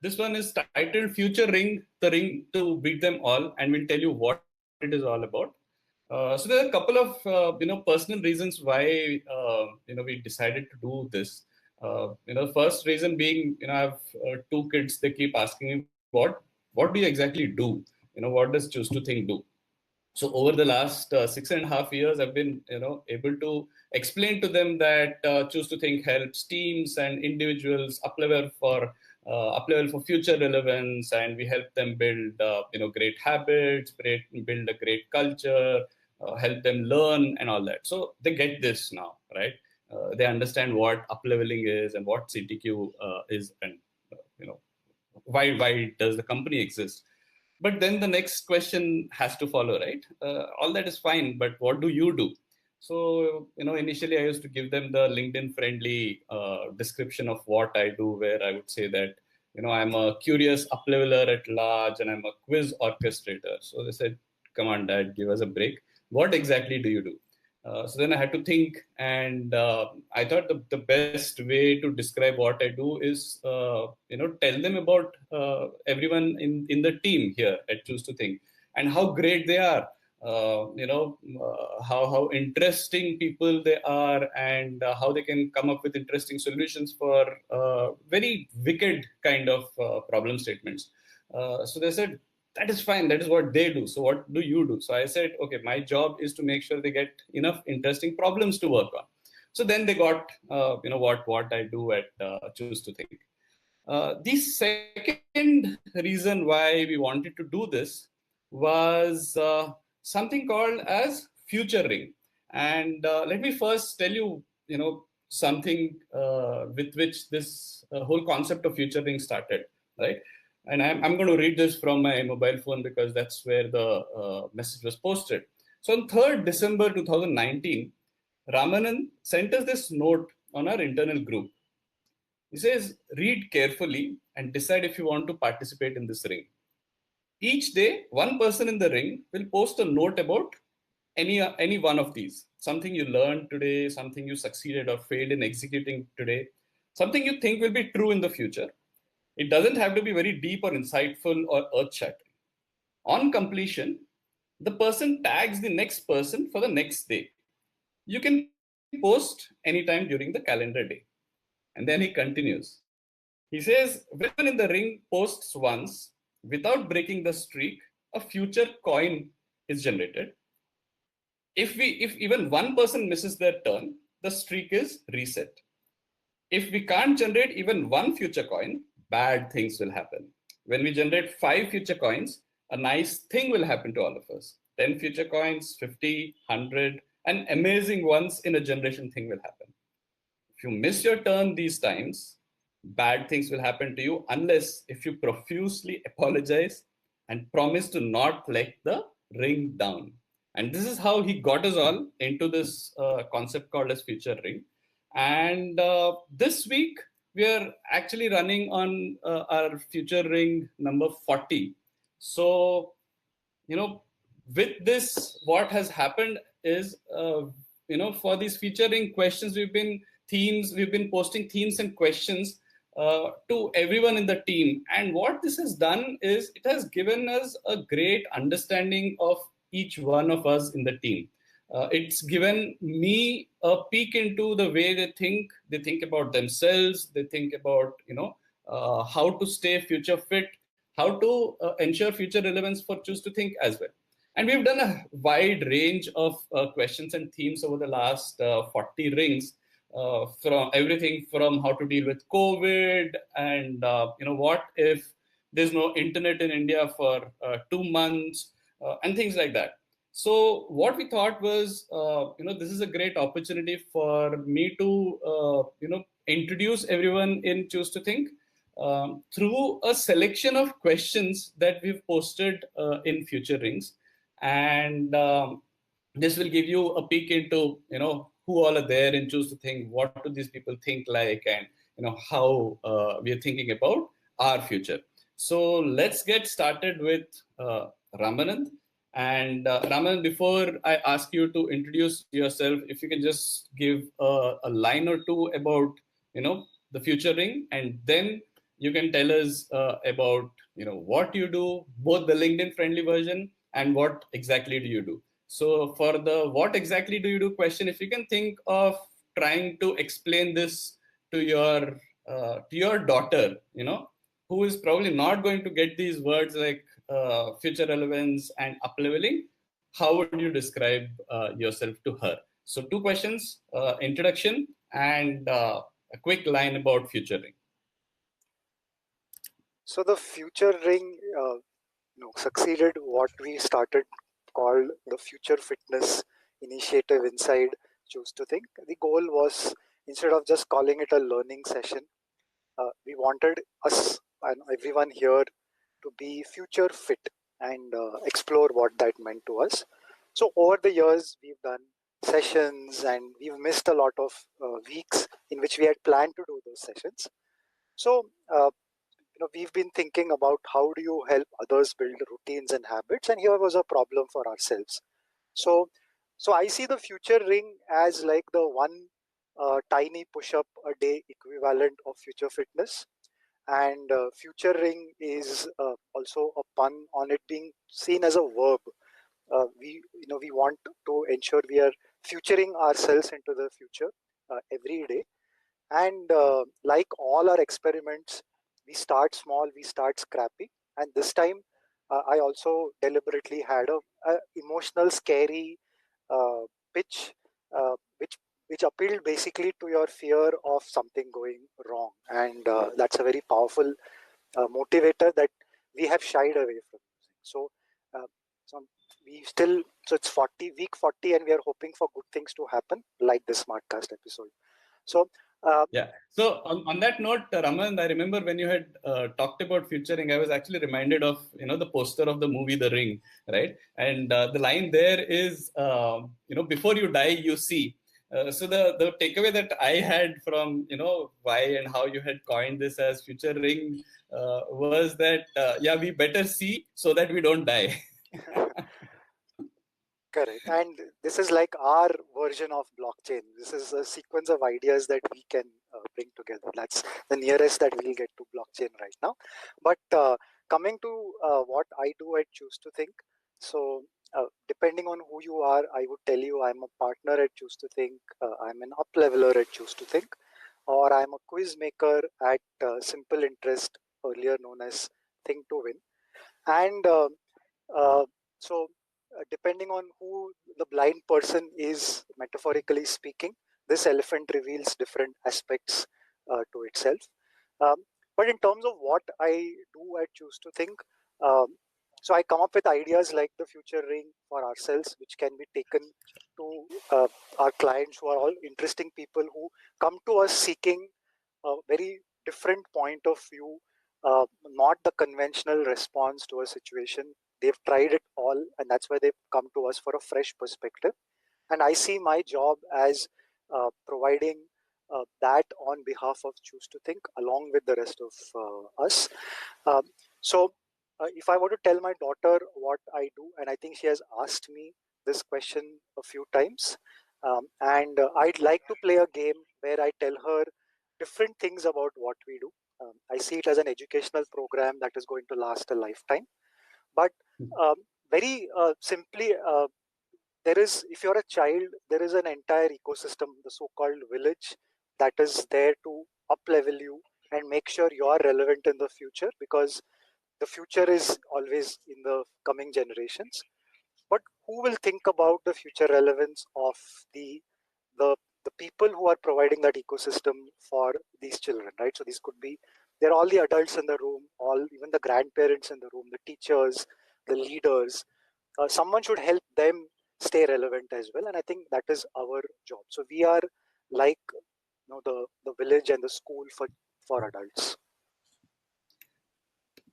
This one is titled Future Ring, the ring to beat them all, and we'll tell you what it is all about. So there are a couple of personal reasons why we decided to do this. First reason being, I have two kids. They keep asking me what do you exactly do? What does Choose to Think do? So over the last 6.5 years, I've been able to explain to them that Choose to Think helps teams and individuals up level for future relevance, and we help them build great habits, build a great culture, help them learn and all that. So they get this now, right? They understand what up leveling is and what CTQ is, and why does the company exist. But then the next question has to follow, right? All that is fine, but what do you do? So, initially I used to give them the LinkedIn friendly description of what I do, where I would say that, I'm a curious upleveler at large and I'm a quiz orchestrator. So they said, come on, Dad, give us a break. What exactly do you do? So then I had to think, and I thought the best way to describe what I do is, tell them about everyone in the team here at Choose to Think and how great they are. How interesting people they are, and how they can come up with interesting solutions for very wicked kind of problem statements. So they said, that is fine. That is what they do. So what do you do? So I said, okay, my job is to make sure they get enough interesting problems to work on. So then they got, what I do at Choose to Think. The second reason why we wanted to do this was something called as Future Ring. And let me first tell you, something with which this whole concept of Future Ring started, right? And I'm going to read this from my mobile phone because that's where the message was posted. So on 3rd December 2019, Ramanand sent us this note on our internal group. He says, read carefully and decide if you want to participate in this ring. Each day, one person in the ring will post a note about any one of these. Something you learned today, something you succeeded or failed in executing today, something you think will be true in the future. It doesn't have to be very deep or insightful or earth-shattering. On completion, the person tags the next person for the next day. You can post anytime during the calendar day. And then he continues. He says, when anyone in the ring posts once, without breaking the streak, a future coin is generated. If even one person misses their turn, the streak is reset. If we can't generate even one future coin, bad things will happen. When we generate 5 future coins, a nice thing will happen to all of us. 10 future coins, 50, 100, and amazing once in a generation thing will happen. If you miss your turn these times, bad things will happen to you unless if you profusely apologize and promise to not let the ring down. And this is how he got us all into this concept called as Future Ring. And this week, we are actually running on our Future Ring number 40. So, with this, what has happened is, for these Future Ring questions, we've been posting themes and questions to everyone in the team. And what this has done is it has given us a great understanding of each one of us in the team. It's given me a peek into the way they think about themselves, they think about, how to stay future fit, how to ensure future relevance for Choose to Think as well. And we've done a wide range of questions and themes over the last 40 rings, from everything from how to deal with COVID and, what if there's no internet in India for 2 months and things like that. So what we thought was, this is a great opportunity for me to, introduce everyone in Choose to Think through a selection of questions that we've posted in Future Rings. And this will give you a peek into, who all are there in Choose to Think, what do these people think like, and, how we are thinking about our future. So let's get started with Ramanand. And Raman, before I ask you to introduce yourself, if you can just give a line or two about, the Future Ring, and then, you can tell us about what you do, both the LinkedIn friendly version and what exactly do you do. So for the what exactly do you do question, if you can think of trying to explain this to your daughter, who is probably not going to get these words like future relevance and up leveling, how would you describe yourself to her? So two questions, introduction and a quick line about futuring. So the future ring succeeded what we started called the Future Fitness Initiative inside Choose to Think. The goal was, instead of just calling it a learning session, we wanted us and everyone here to be future fit and explore what that meant to us. So over the years, we've done sessions and we've missed a lot of weeks in which we had planned to do those sessions. So we've been thinking about how do you help others build routines and habits, and here was a problem for ourselves. So I see the future ring as like the one tiny push-up a day equivalent of future fitness, and future ring is also a pun on it being seen as a verb. We want to ensure we are futuring ourselves into the future every day, and like all our experiments, we start small, we start scrappy. And this time, I also deliberately had a emotional, scary uh, pitch, which appealed basically to your fear of something going wrong, and that's a very powerful motivator that we have shied away from using. Uh, so we still, so it's 40 week 40, and we are hoping for good things to happen, like this Smartcast episode. So Yeah. So on that note, Raman, I remember when you had talked about futuring, I was actually reminded of the poster of the movie The Ring, right? And the line there is before you die, you see. So the takeaway that I had from why and how you had coined this as future ring was that yeah, we better see so that we don't die. Correct. And this is like our version of blockchain. This is a sequence of ideas that we can bring together. That's the nearest that we'll get to blockchain right now. But coming to what I do at Choose to Think. So, depending on who you are, I would tell you I'm a partner at Choose to Think, I'm an up leveler at Choose to Think, or I'm a quiz maker at Simple Interest, earlier known as Think to Win. And uh, so, depending on who the blind person is, metaphorically speaking, this elephant reveals different aspects to itself. Um, but in terms of what I do, I choose to think. Um, so I come up with ideas like the future ring for ourselves, which can be taken to our clients, who are all interesting people who come to us seeking a very different point of view, not the conventional response to a situation. They've tried it all, and that's why they've come to us for a fresh perspective. And I see my job as providing that on behalf of Choose to Think, along with the rest of us. Um, so, if I were to tell my daughter what I do, and I think she has asked me this question a few times, and I'd like to play a game where I tell her different things about what we do. I see it as an educational program that is going to last a lifetime. But um, very simply, there is, if you're a child, there is an entire ecosystem, the so-called village, that is there to up level you and make sure you are relevant in the future, because the future is always in the coming generations. But who will think about the future relevance of the the people who are providing that ecosystem for these children, right? So these could be, they're all the adults in the room, all, even the grandparents in the room, the teachers, the leaders. Someone should help them stay relevant as well, and I think that is our job. So we are like, the village and the school for adults.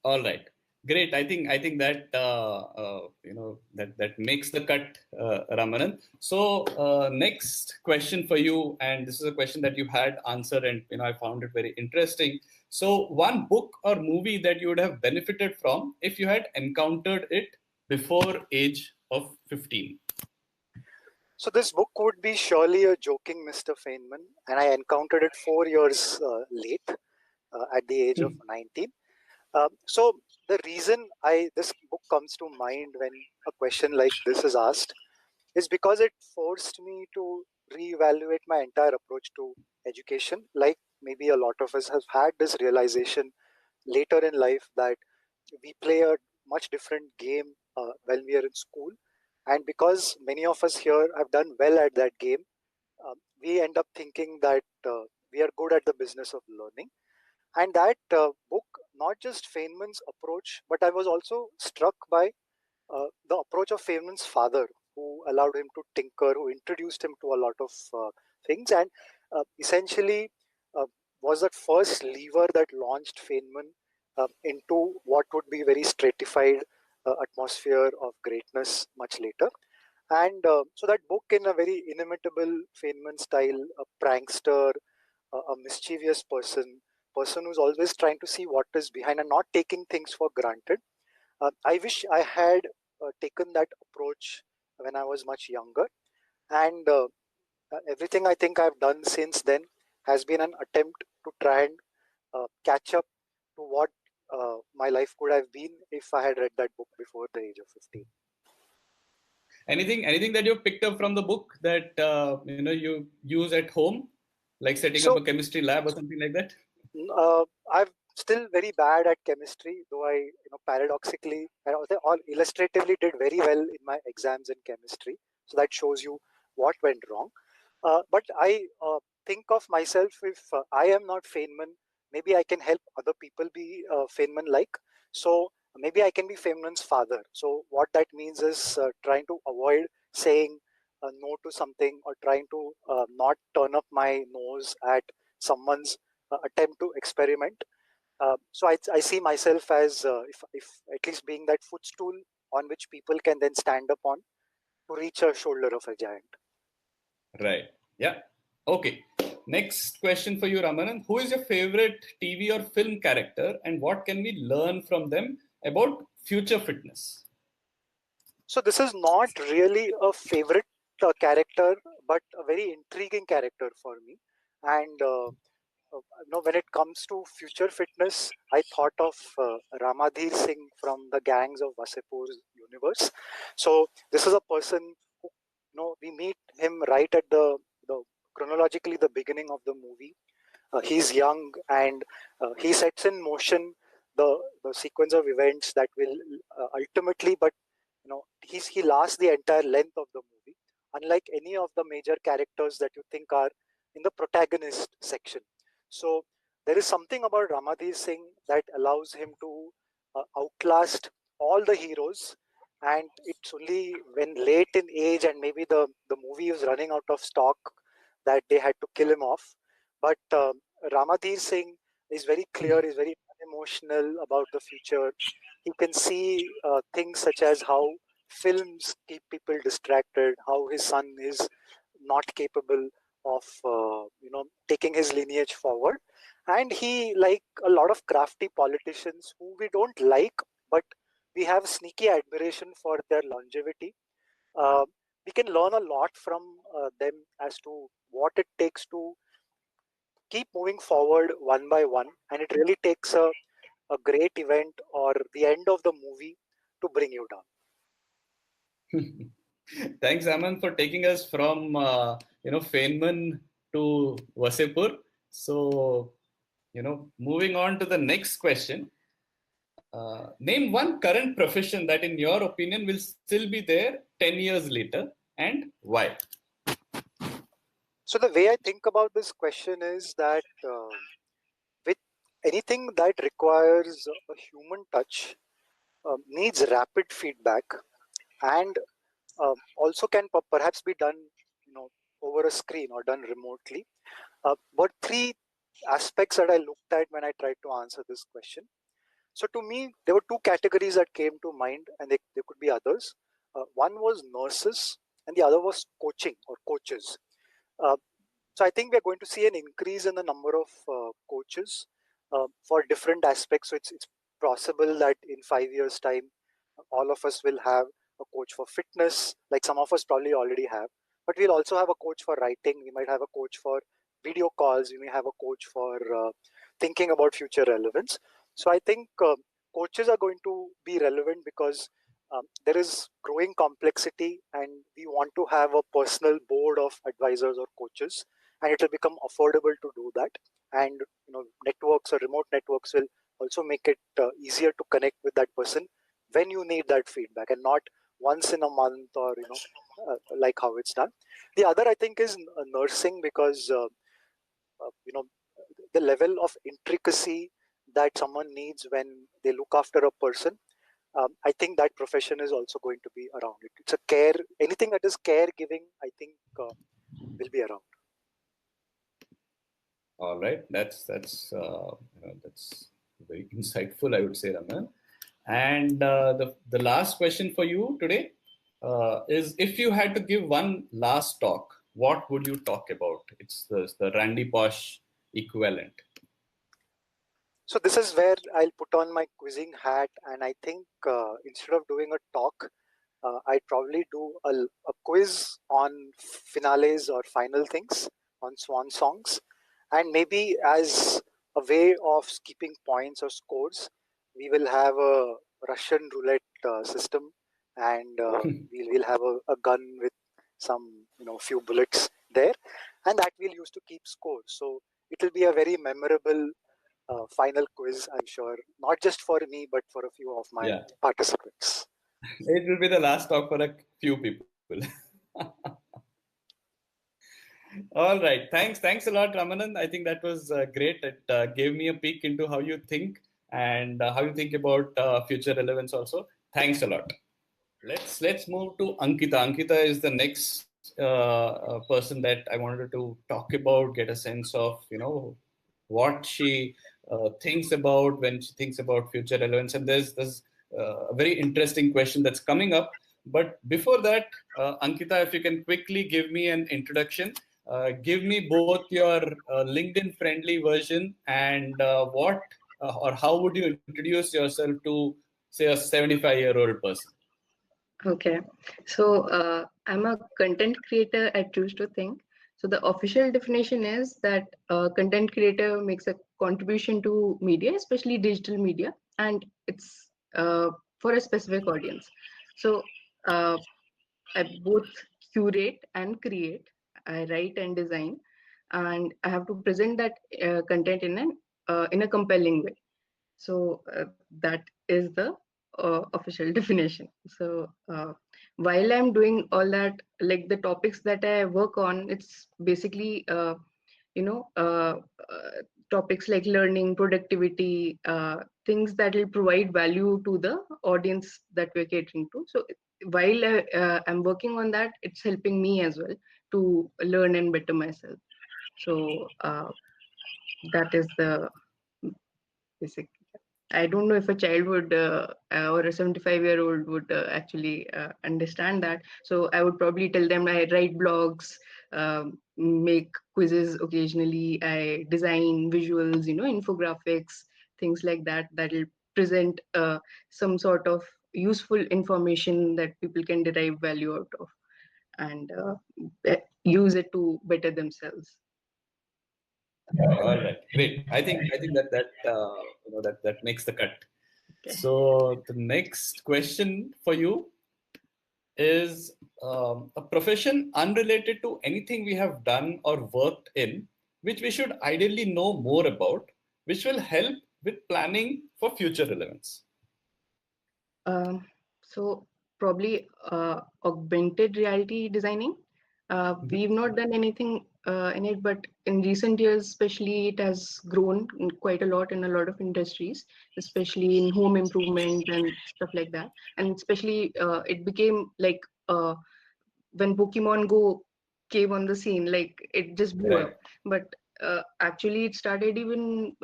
All right, great. I think that that makes the cut, Ramanan. So next question for you, and this is a question that you had answered, and I found it very interesting. So one book or movie that you would have benefited from if you had encountered it before age of 15. So this book would be surely a joking Mr. Feynman, and I encountered it 4 years late. at the age of 19. So the reason this book comes to mind when a question like this is asked is because it forced me to reevaluate my entire approach to education. Like maybe a lot of us have had this realization later in life that we play a much different game when we are in school, and because many of us here have done well at that game, we end up thinking that we are good at the business of learning. And that book, not just Feynman's approach, but I was also struck by the approach of Feynman's father, who allowed him to tinker, who introduced him to a lot of things, and essentially uh, was that first lever that launched Feynman into what would be very stratified atmosphere of greatness much later. And so that book, in a very inimitable Feynman style, a prankster, a mischievous person who's always trying to see what is behind and not taking things for granted. I wish I had taken that approach when I was much younger, and everything I think I've done since then has been an attempt to try and catch up to what my life could have been if I had read that book before the age of 15. Anything that you've picked up from the book that you use at home, like setting up So a chemistry lab or something like that? I'm still very bad at chemistry, though I, paradoxically, I also all illustratively did very well in my exams in chemistry. So that shows you what went wrong. But I think of myself, if I am not Feynman, maybe I can help other people be Feynman like. So maybe I can be Feynman's father. So what that means is trying to avoid saying no to something, or trying to not turn up my nose at someone's attempt to experiment. So I see myself as, if at least being that footstool on which people can then stand up on to reach a shoulder of a giant. Right. Yeah. Okay. Next question for you, Ramanan. Who is your favorite TV or film character, and what can we learn from them about future fitness? So this is not really a favorite character, but a very intriguing character for me. And when it comes to future fitness, I thought of Ramadhir Singh from the Gangs of Wasepur's universe. So this is a person who, we meet him right at the chronologically the beginning of the movie. He's young, and he sets in motion the sequence of events that will ultimately, but he lasts the entire length of the movie, unlike any of the major characters that you think are in the protagonist section. So there is something about Ramadhir Singh that allows him to outlast all the heroes, and it's only when late in age and maybe the movie is running out of stock that they had to kill him off. But Ramadhir Singh is very clear, is very unemotional about the future. He can see things such as how films keep people distracted, how his son is not capable of taking his lineage forward, and he, like a lot of crafty politicians who we don't like, but we have sneaky admiration for their longevity. uh, we can learn a lot from them as to what it takes to keep moving forward one by one, and it really takes a great event or the end of the movie to bring you down. Thanks, Aman, for taking us from Feynman to Wasipur. So, moving on to the next question. Name one current profession that, in your opinion, will still be there 10 years later, and why? So the way I think about this question is that with anything that requires a human touch, needs rapid feedback, and also can perhaps be done, over a screen or done remotely. But three aspects that I looked at when I tried to answer this question. So to me, there were two categories that came to mind, and there could be others. One was nurses, and the other was coaching or coaches. Uh, so I think we are going to see an increase in the number of coaches for different aspects. So it's possible that in 5 years' time, all of us will have a coach for fitness, like some of us probably already have. But we'll also have a coach for writing. We might have a coach for video calls. We may have a coach for thinking about future relevance. So I think coaches are going to be relevant because there is growing complexity, and we want to have a personal board of advisors or coaches, and it will become affordable to do that. And networks or remote networks will also make it easier to connect with that person when you need that feedback, and not once in a month, or like how it's done. The other, I think, is nursing, because you know the level of intricacy that someone needs when they look after a person, I think that profession is also going to be around it. It's a care, anything that is caregiving, I think will be around. All right, that's very insightful, I would say, Raman. And the last question for you today is: if you had to give one last talk, what would you talk about? It's the Randy Posh equivalent. So this is where I'll put on my quizzing hat, and I think instead of doing a talk, I'd probably do a quiz on finales or final things, on swan songs, and maybe as a way of keeping points or scores, we will have a Russian roulette system, and we'll have a gun with some few bullets there, and that we'll use to keep score. So it will be a very memorable final quiz, I'm sure, not just for me but for a few of my Yeah, participants. it will be the last talk for a few people. All right. Thanks a lot, Ramanan. I think that was great. It gave me a peek into how you think and how you think about future relevance also. Thanks a lot. Let's move to Ankita. Ankita is the next person that I wanted to talk about, get a sense of what she thinks about when she thinks about future relevance. And there's a very interesting question that's coming up. But before that, Ankita, if you can quickly give me an introduction, give me both your LinkedIn friendly version and what or how would you introduce yourself to, say, a 75-year-old person? Okay, so I'm a content creator at Choose to Think. So the official definition is that a content creator makes a contribution to media, especially digital media, and it's for a specific audience. So I both curate and create. I write and design, and I have to present that content in a compelling way. So that is the official definition. So while I'm doing all that, like the topics that I work on, it's basically you know uh, uh, topics like learning, productivity, things that will provide value to the audience that we're catering to. So while I'm working on that, it's helping me as well to learn and better myself. So that is the basic. I don't know if a child would or a 75-year-old would actually understand that. So I would probably tell them I write blogs, make quizzes occasionally, I design visuals, infographics, things like that, that'll present some sort of useful information that people can derive value out of and use it to better themselves. All right, great. I think that makes the cut. Okay. So the next question for you is a profession unrelated to anything we have done or worked in, which we should ideally know more about, which will help with planning for future relevance. Um, so probably augmented reality designing. Mhm. We've not done anything in it, but in recent years, especially, it has grown quite a lot in a lot of industries, especially in home improvement and stuff like that. And especially, it became like when Pokemon Go came on the scene, like it just blew Right. up. But actually, it started even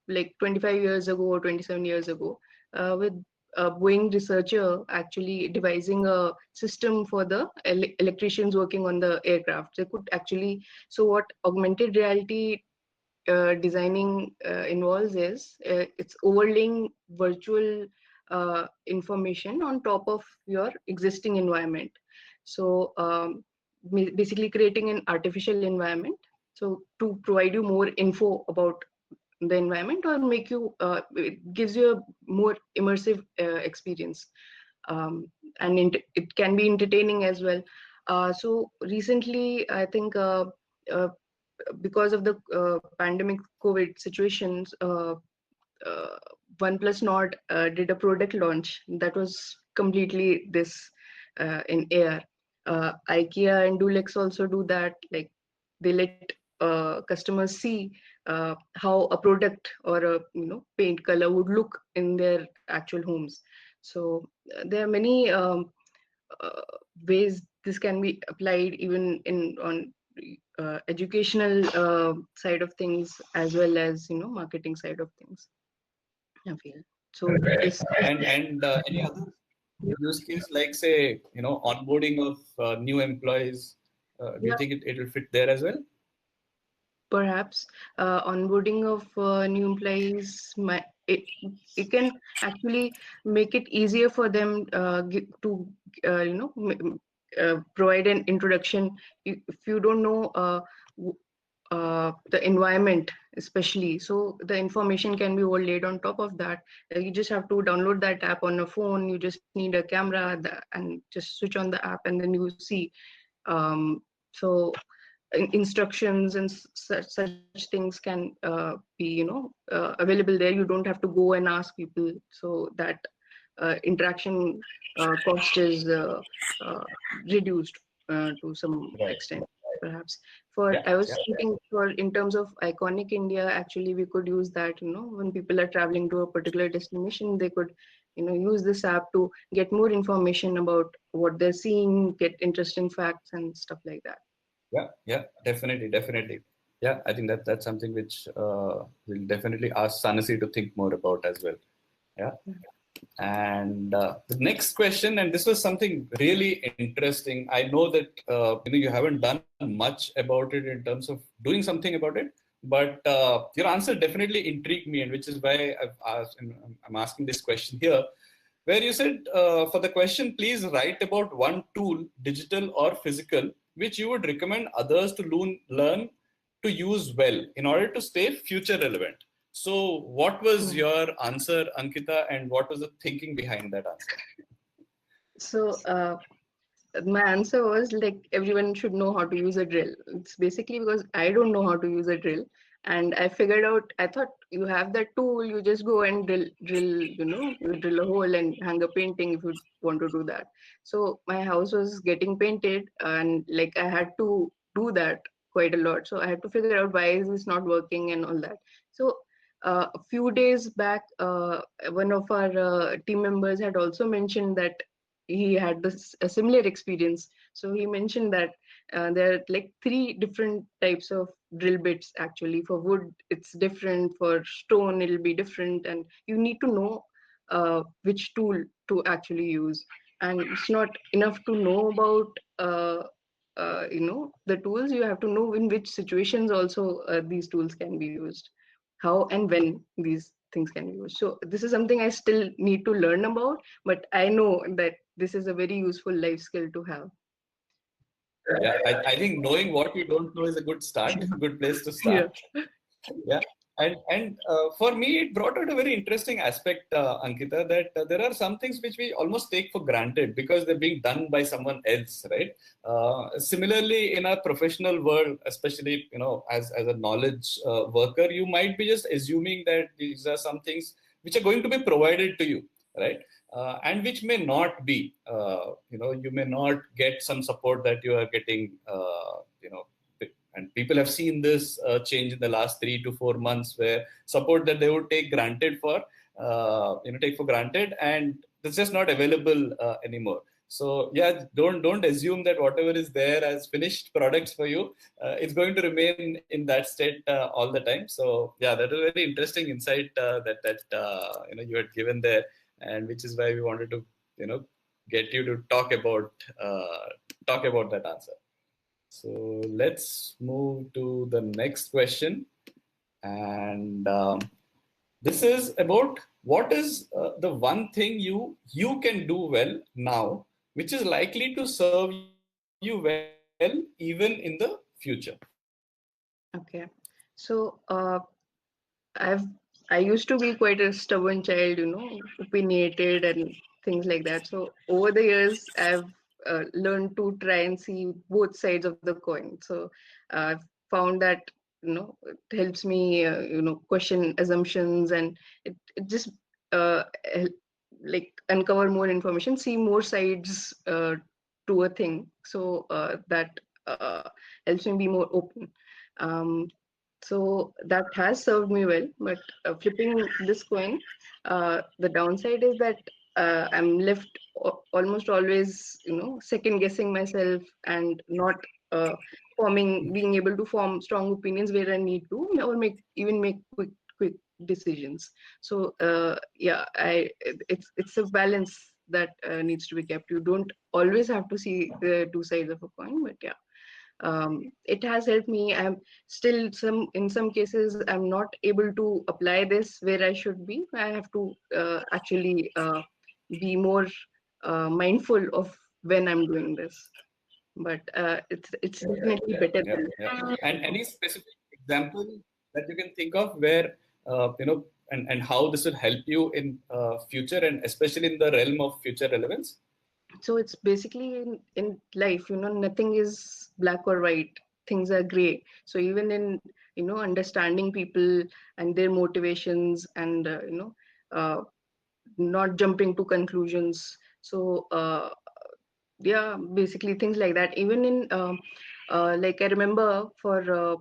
like 25 years ago or 27 years ago with a Boeing researcher actually devising a system for the electricians working on the aircraft. They could actually, so what augmented reality designing involves is it's overlaying virtual information on top of your existing environment. So basically creating an artificial environment so to provide you more info about the environment or make you it gives you a more immersive experience, and it can be entertaining as well. So recently, I think uh, because of the pandemic COVID situations, uh, OnePlus Nord did a product launch that was completely this in AR. IKEA and Dulux also do that. Like they let customers see how a product or a paint color would look in their actual homes. So there are many uh, ways this can be applied even in on educational side of things as well as marketing side of things, I feel. So Correct. this And any other use case like say onboarding of new employees? Do you yeah, think it will fit there as well? perhaps onboarding of new employees it can actually make it easier for them to provide an introduction. If you don't know the environment especially, so the information can be overlaid on top of that. You just have to download that app on a phone. You just need a camera and just switch on the app and then you see. So instructions and such things can be available there. You don't have to go and ask people, so that interaction cost is uh, reduced to some Right. extent, perhaps. For Yeah. I was Yeah. thinking, for in terms of iconic India, actually we could use that. When people are traveling to a particular destination, they could use this app to get more information about what they're seeing, get interesting facts and stuff like that. Yeah. Yeah. Definitely. Definitely. Yeah. I think that's something which we'll definitely ask Sanasi to think more about as well. Yeah. And the next question, and this was something really interesting. I know that you haven't done much about it in terms of doing something about it, but your answer definitely intrigued me, and which is why I've asked, and I'm asking this question here, where you said for the question, please write about one tool, digital or physical, which you would recommend others to learn to use well in order to stay future relevant. So, what was Yeah. your answer, Ankita, and what was the thinking behind that answer? So my answer was like everyone should know how to use a drill. It's basically because I don't know how to use a drill, and I figured out. I thought you have that tool, you just go and drill. You drill a hole and hang a painting if you want to do that. So my house was getting painted, and like I had to do that quite a lot. So I had to figure out why is this not working and all that. So a few days back, one of our team members had also mentioned that he had a similar experience. So he mentioned that there are like three different types of drill bits. Actually, for wood it's different, for stone it'll be different, and you need to know which tool to actually use. And it's not enough to know about the tools. You have to know in which situations also these tools can be used, how and when these things can be used. So this is something I still need to learn about, but I know that this is a very useful life skill to have. Yeah, I think knowing what you don't know is a good start, good place to Yeah. start. Yeah, and for me, it brought out a very interesting aspect, Ankita, that there are some things which we almost take for granted because they're being done by someone else, right? Similarly, in our professional world, especially as a knowledge worker, you might be just assuming that these are some things which are going to be provided to you, right? And which may not be. You may not get some support that you are getting. And people have seen this change in the last 3 to 4 months, where support that they would take for granted, and it's just not available anymore. So yeah, don't assume that whatever is there as finished products for you, it's going to remain in that state all the time. So yeah, that is a very interesting insight that you had given there, and which is why we wanted to you know get you to talk about that answer. So let's move to the next question. And this is about what is the one thing you can do well now, which is likely to serve you well even in the future. Okay. So I used to be quite a stubborn child, opinionated and things like that. So over the years, I've learned to try and see both sides of the coin. So I've found that it helps me question assumptions, and it just hel- like uncover more information, see more sides to a thing. So that helps me be more open. Um, so that has served me well, but flipping this coin, the downside is that I'm left almost always, second guessing myself and not uh, being able to form strong opinions where I need to, or make quick decisions. So yeah, it's a balance that needs to be kept. You don't always have to see the two sides of a coin, but yeah, it has helped me. I'm still in some cases I'm not able to apply this where I should be. I have to actually be more mindful of when I'm doing this, but it's definitely Yeah, better yeah, than. yeah. And any specific example that you can think of where and how this will help you in future, and especially in the realm of future relevance? So it's basically in life, nothing is black or white. Things are gray. So even in understanding people and their motivations, and uh, not jumping to conclusions. So yeah, basically things like that. Even in like I remember for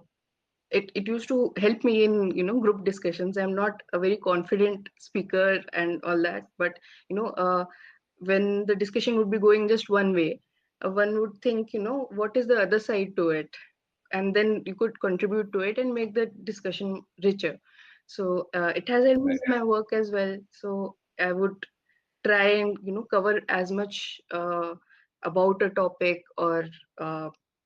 it used to help me in group discussions. I'm not a very confident speaker and all that, but when the discussion would be going just one way, one would think, what is the other side to it, and then you could contribute to it and make the discussion richer. So it has helped me Right. in my work as well. So I would try and cover as much about a topic, or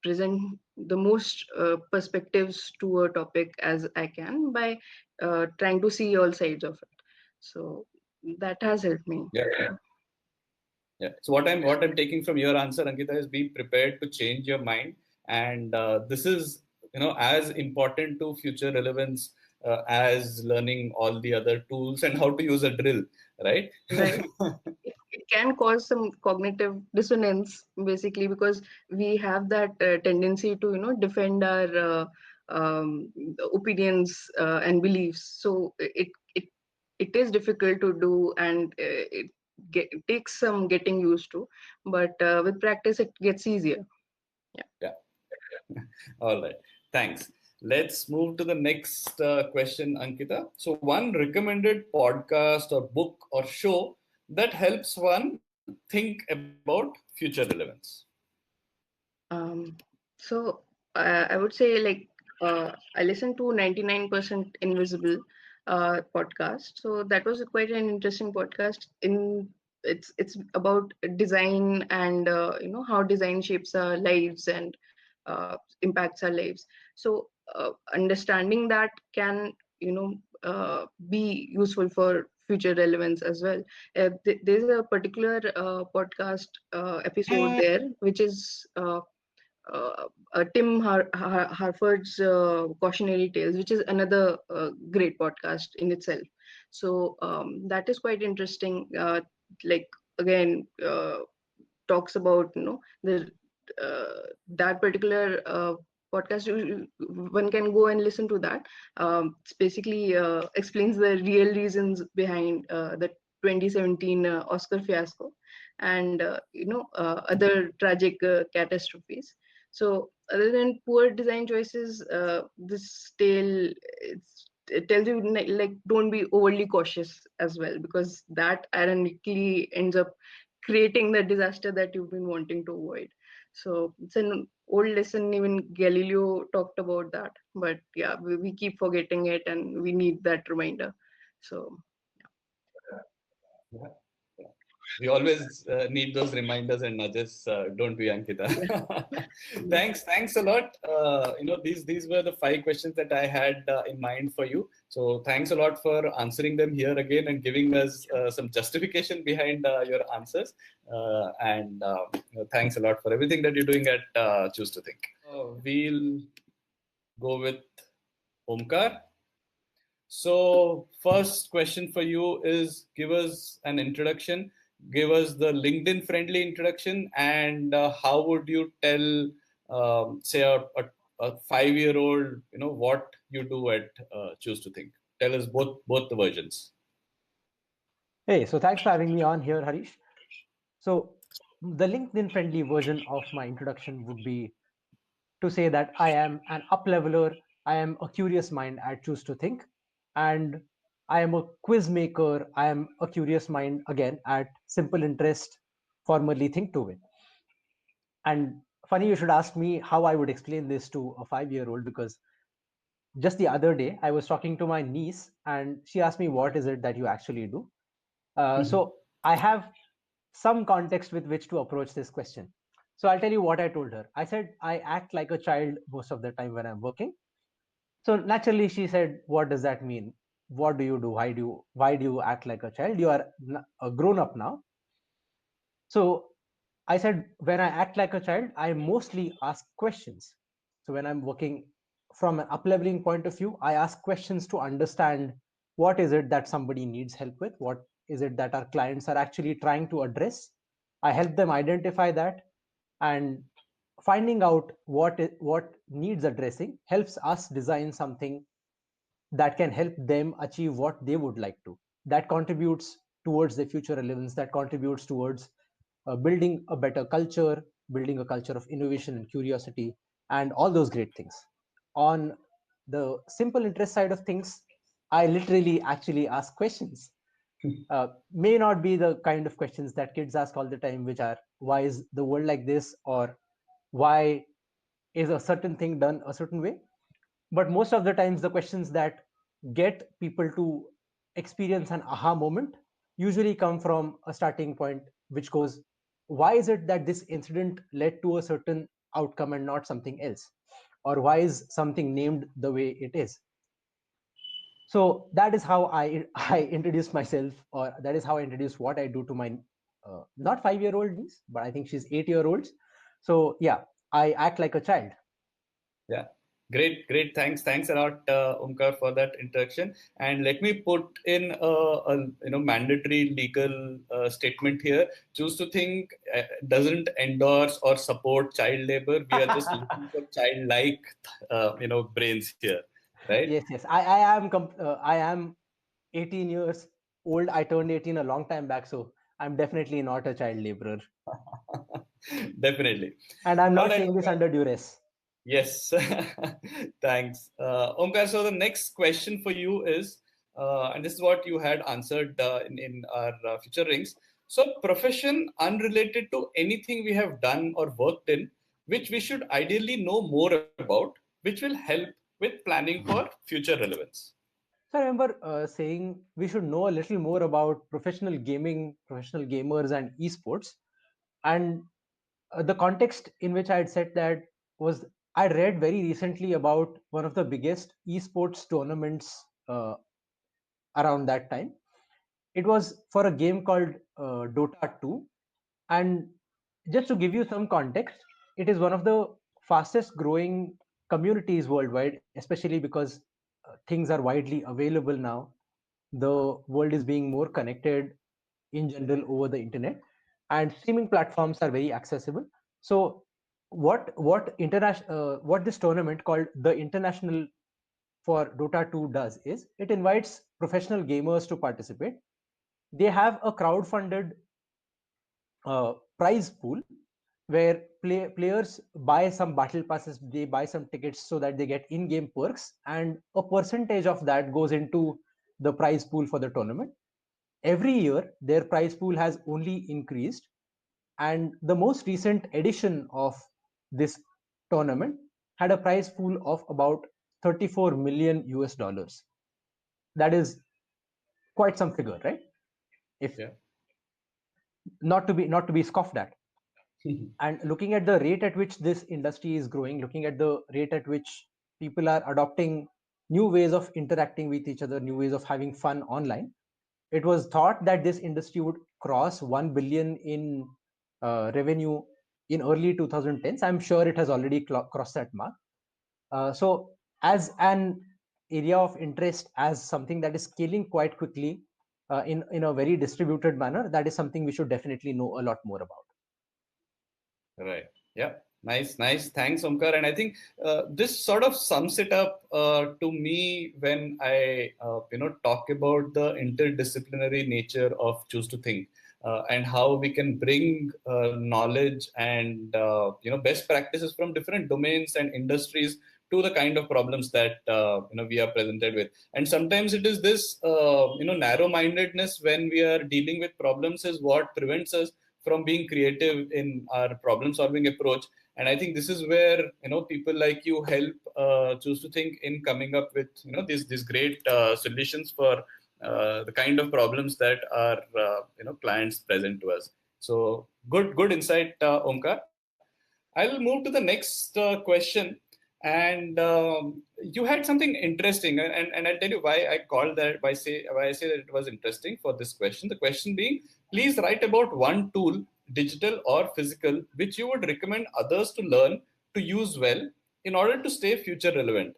present the most perspectives to a topic as I can by trying to see all sides of it. So that has helped me. Yeah, yeah. Yeah. So what I'm taking from your answer, Ankita, is be prepared to change your mind, and this is as important to future relevance as learning all the other tools and how to use a drill, right? Right. It can cause some cognitive dissonance, basically, because we have that tendency to defend our opinions and beliefs. So it is difficult to do, and it takes some getting used to, but with practice it gets easier. Yeah. Yeah. All right. Thanks. Let's move to the next question, Ankita. So, one recommended podcast or book or show that helps one think about future relevance. Um, so I would say, like, I listened to 99% Invisible podcast. So that was quite an interesting podcast. It's about design, and how design shapes our lives and impacts our lives. So understanding that can be useful for future relevance as well. There's a particular podcast episode there, which is Harford's Cautionary Tales, which is another great podcast in itself. So that is quite interesting. Like, again, talks about the that particular podcast. One can go and listen to that. It's basically explains the real reasons behind the 2017 Oscar fiasco, and other tragic catastrophes. So other than poor design choices, this tale, it tells you, like, don't be overly cautious as well, because that ironically ends up creating the disaster that you've been wanting to avoid. So it's an old lesson. Even Galileo talked about that, but yeah, we keep forgetting it, and we need that reminder. So Yeah. Yeah. We always need those reminders and nudges, don't we, Ankita? yeah. Thanks a lot. These were the 5 questions that I had in mind for you. So thanks a lot for answering them here again and giving us some justification behind your answers. And thanks a lot for everything that you're doing at Choose to Think. We'll go with Omkar. So, first question for you is give us an introduction, give us the LinkedIn friendly introduction, and how would you tell, say, a 5 year old, what you do at Choose to Think? Tell us both the versions. Hey, so thanks for having me on here, Harish. So, the LinkedIn friendly version of my introduction would be to say that I am an up leveler, I am a curious mind at Choose to Think, and I am a quiz maker, I am a curious mind again at Simple Interest, formerly Think to Win. And funny you should ask me how I would explain this to a 5 year old, because just the other day I was talking to my niece and she asked me, what is it that you actually do? So I have some context with which to approach this question. So I'll tell you what I told her. I said, I act like a child most of the time when I'm working. So naturally she said, what does that mean? What do you do? Why do you act like a child? You are a grown up now. So I said, when I act like a child, I mostly ask questions. So when I'm working from an up-leveling point of view, I ask questions to understand what is it that somebody needs help with, what is it that our clients are actually trying to address. I help them identify that, and finding out what needs addressing helps us design something that can help them achieve what they would like to. That contributes towards their future relevance, that contributes towards building a better culture, building a culture of innovation and curiosity, and all those great things. On the simple interest side of things, I literally actually ask questions. May not be the kind of questions that kids ask all the time, which are, why is the world like this? Or why is a certain thing done a certain way? But most of the times, the questions that get people to experience an aha moment usually come from a starting point, which goes, why is it that this incident led to a certain outcome and not something else? Or why is something named the way it is? So that is how I introduce myself, or that is how I introduce what I do to my not 5 year old niece, but I think she's 8 year old. So yeah, I act like a child. Yeah, great. Thanks a lot, Omkar, for that introduction. And let me put in a mandatory legal statement here. Choose to Think doesn't endorse or support child labor. We are just looking for childlike, brains here, right? Yes. I am 18 years old. I turned 18 a long time back, so I'm definitely not a child laborer. Definitely. And I'm All not right, saying this Omkar. under duress. Yes, thanks. Omkar, so the next question for you is, and this is what you had answered in our future rings. So, profession unrelated to anything we have done or worked in, which we should ideally know more about, which will help with planning for future relevance. So I remember saying we should know a little more about professional gaming, professional gamers, and esports. And the context in which I had said that was, I read very recently about one of the biggest esports tournaments around that time. It was for a game called Dota 2. And just to give you some context, it is one of the fastest growing communities worldwide, especially because things are widely available now. The world is being more connected in general over the internet, and streaming platforms are very accessible. So what this tournament called the International for Dota 2 does is it invites professional gamers to participate. They have a crowd-funded prize pool where players buy some battle passes, they buy some tickets so that they get in-game perks, and a percentage of that goes into the prize pool for the tournament. Every year, their prize pool has only increased, and the most recent edition of this tournament had a prize pool of about 34 million US dollars. That is quite some figure, right? If Yeah. not to be scoffed at. And looking at the rate at which this industry is growing, looking at the rate at which people are adopting new ways of interacting with each other, new ways of having fun online, it was thought that this industry would cross 1 billion in revenue in early 2010s. I'm sure it has already crossed that mark. So as an area of interest as something that is scaling quite quickly in a very distributed manner, that is something we should definitely know a lot more about. Right. Yeah. Nice. Thanks, Omkar. And I think this sort of sums it up to me when I, talk about the interdisciplinary nature of Choose to Think and how we can bring knowledge and, best practices from different domains and industries to the kind of problems that, we are presented with. And sometimes it is this, narrow-mindedness when we are dealing with problems is what prevents us from being creative in our problem solving approach. And I think this is where people like you help Choose to Think in coming up with these great solutions for the kind of problems that our clients present to us. So good insight, Omkar. I'll move to the next question. And you had something interesting, and I'll tell you why I called that. Why I say that it was interesting for this question. The question being, please write about one tool, digital or physical, which you would recommend others to learn to use well in order to stay future relevant.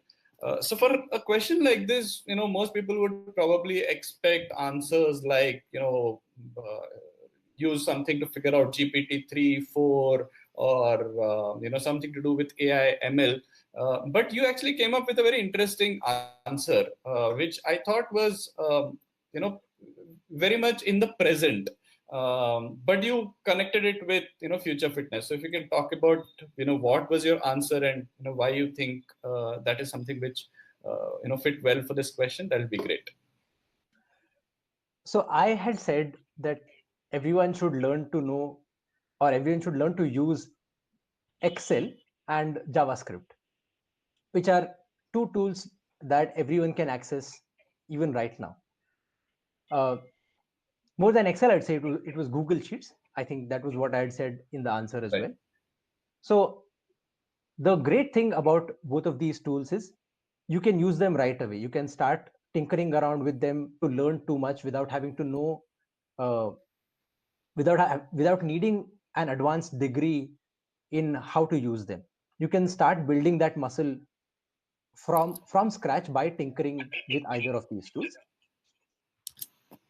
So for a question like this, most people would probably expect answers like, uh, use something to figure out GPT 3, 4, or something to do with AI, ML. But you actually came up with a very interesting answer, which I thought was, you know, very much in the present. But you connected it with future fitness. So if you can talk about what was your answer and why you think that is something which fit well for this question, that will be great. So I had said that everyone should learn to know, or everyone should learn to use Excel and JavaScript, which are two tools that everyone can access even right now. Uh, More than Excel, I'd say it was Google Sheets. I think that was what I had said in the answer as Right. well. So the great thing about both of these tools is you can use them right away. You can start tinkering around with them to learn too much without having to know, uh, without needing an advanced degree in how to use them. You can start building that muscle from scratch by tinkering with either of these tools.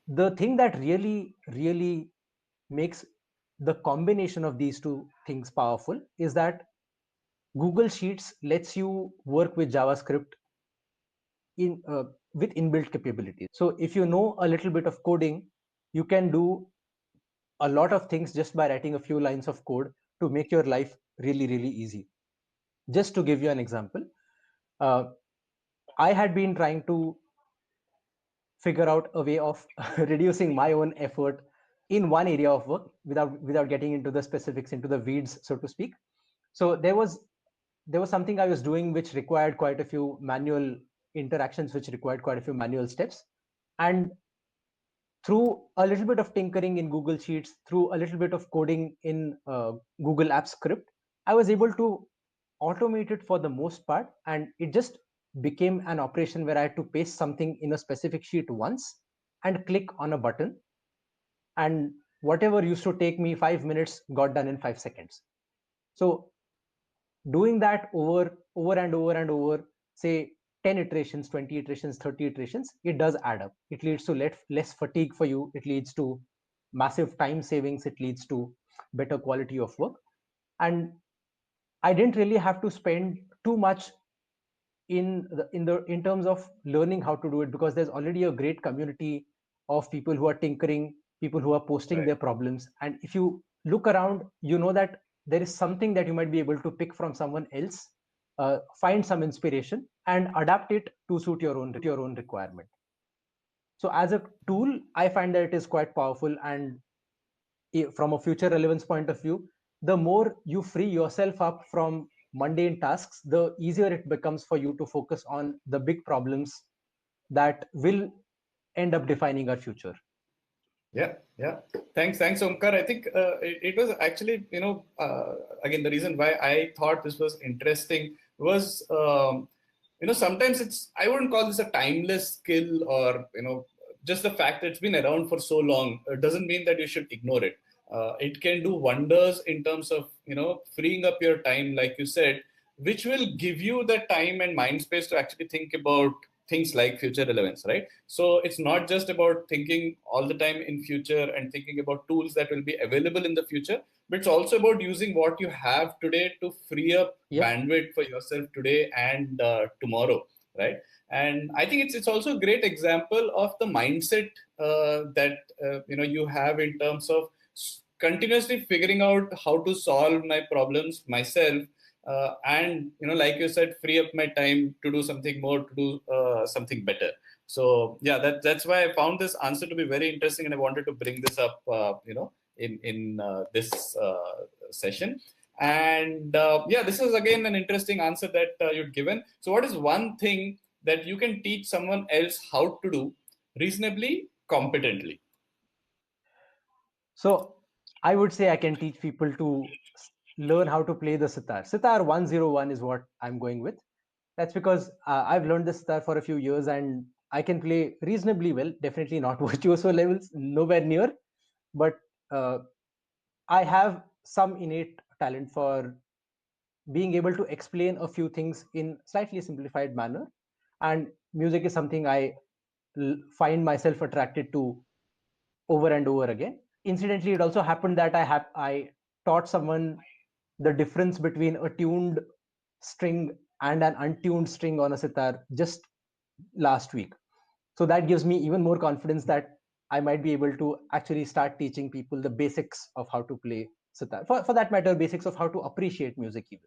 The thing that really makes the combination of these two things powerful is that Google Sheets lets you work with JavaScript in with inbuilt capabilities. So if you know a little bit of coding, you can do a lot of things just by writing a few lines of code to make your life really easy. Just to give you an example, uh, I had been trying to figure out a way of reducing my own effort in one area of work without getting into the specifics, into the weeds, so to speak. So there was something I was doing which required quite a few manual interactions, which required quite a few manual steps. And through a little bit of tinkering in Google Sheets, through a little bit of coding in Google Apps script, I was able to automate it for the most part. And it just became an operation where I had to paste something in a specific sheet once and click on a button. And whatever used to take me 5 minutes got done in 5 seconds. So doing that over and over, say 10 iterations, 20 iterations, 30 iterations, it does add up. It leads to less fatigue for you. It leads to massive time savings. It leads to better quality of work. And I didn't really have to spend too much in terms of learning how to do it, because there's already a great community of people who are tinkering, people who are posting Right. their problems. And if you look around, you know that there is something that you might be able to pick from someone else, find some inspiration and adapt it to suit your own requirement. So as a tool, I find that it is quite powerful. And from a future relevance point of view, the more you free yourself up from mundane tasks, the easier it becomes for you to focus on the big problems that will end up defining our future. Yeah. Thanks, Omkar. I think it was actually, again, the reason why I thought this was interesting was, sometimes I wouldn't call this a timeless skill, or, just the fact that it's been around for so long doesn't mean that you should ignore it. It can do wonders in terms of, freeing up your time, like you said, which will give you the time and mind space to actually think about things like future relevance, right? So it's not just about thinking all the time in future and thinking about tools that will be available in the future, but it's also about using what you have today to free up Yep. bandwidth for yourself today and tomorrow, right? And I think it's also a great example of the mindset that you have in terms of continuously figuring out how to solve my problems myself, and like you said, free up my time to do something more, to do something better. So yeah, that's why I found this answer to be very interesting, and I wanted to bring this up in this session. And yeah, this is again an interesting answer that you've given. So what is one thing that you can teach someone else how to do reasonably competently? So I would say I can teach people to learn how to play the sitar. Sitar 101 is what I'm going with. That's because I've learned the sitar for a few years and I can play reasonably well. Definitely not virtuoso levels, nowhere near. But uh, I have some innate talent for being able to explain a few things in slightly simplified manner. And music is something I find myself attracted to over and over again. Incidentally, it also happened that I taught someone the difference between a tuned string and an untuned string on a sitar just last week. So that gives me even more confidence that I might be able to actually start teaching people the basics of how to play sitar. For that matter, basics of how to appreciate music even.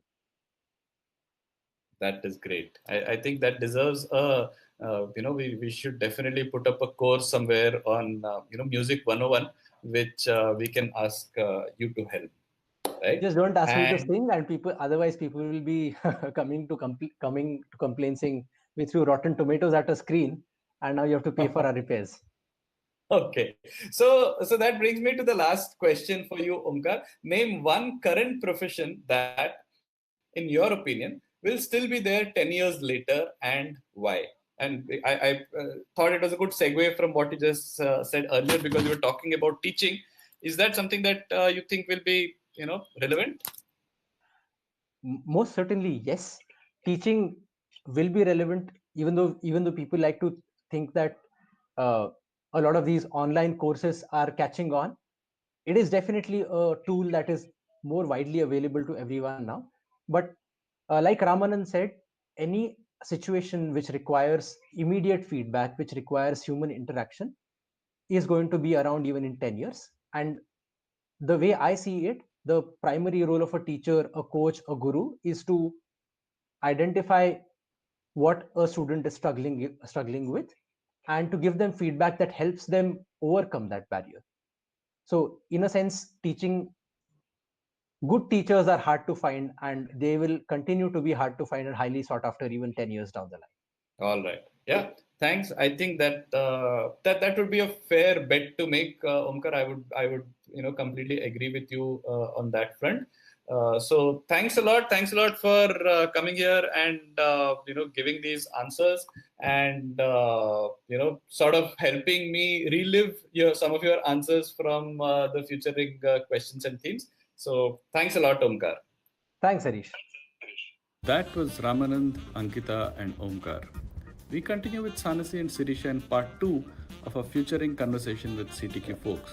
That is great. I think that deserves we should definitely put up a course somewhere on music 101, which we can ask you to help, right? Just don't ask me to And sing, and otherwise people will be coming to complain saying we threw rotten tomatoes at a screen, and now you have to pay for our repairs. okay, so that brings me to the last question for you, Omkar. Name one current profession that, in your opinion, will still be there 10 years later, and why? And I thought it was a good segue from what you just said earlier, because you were talking about teaching. Is that something that you think will be relevant? Most certainly, yes. Teaching will be relevant, even though people like to think that uh, a lot of these online courses are catching on. It is definitely a tool that is more widely available to everyone now. But like Ramanand said, any situation which requires immediate feedback, which requires human interaction, is going to be around even in 10 years. And the way I see it, the primary role of a teacher, a coach, a guru is to identify what a student is struggling with and to give them feedback that helps them overcome that barrier. So in a sense, teaching good teachers are hard to find, and they will continue to be hard to find and highly sought after even 10 years down the line. All right. Yeah. Thanks. I think that that would be a fair bet to make, Omkar. I would completely agree with you on that front. So thanks a lot. Thanks a lot for coming here and giving these answers, and sort of helping me relive some of your answers from the futuring questions and themes. So thanks a lot, Omkar. Thanks, Harish. That was Ramanand, Ankita, and Omkar. We continue with Sanasi and Sirisha in part 2 of our futuring conversation with CTQ folks.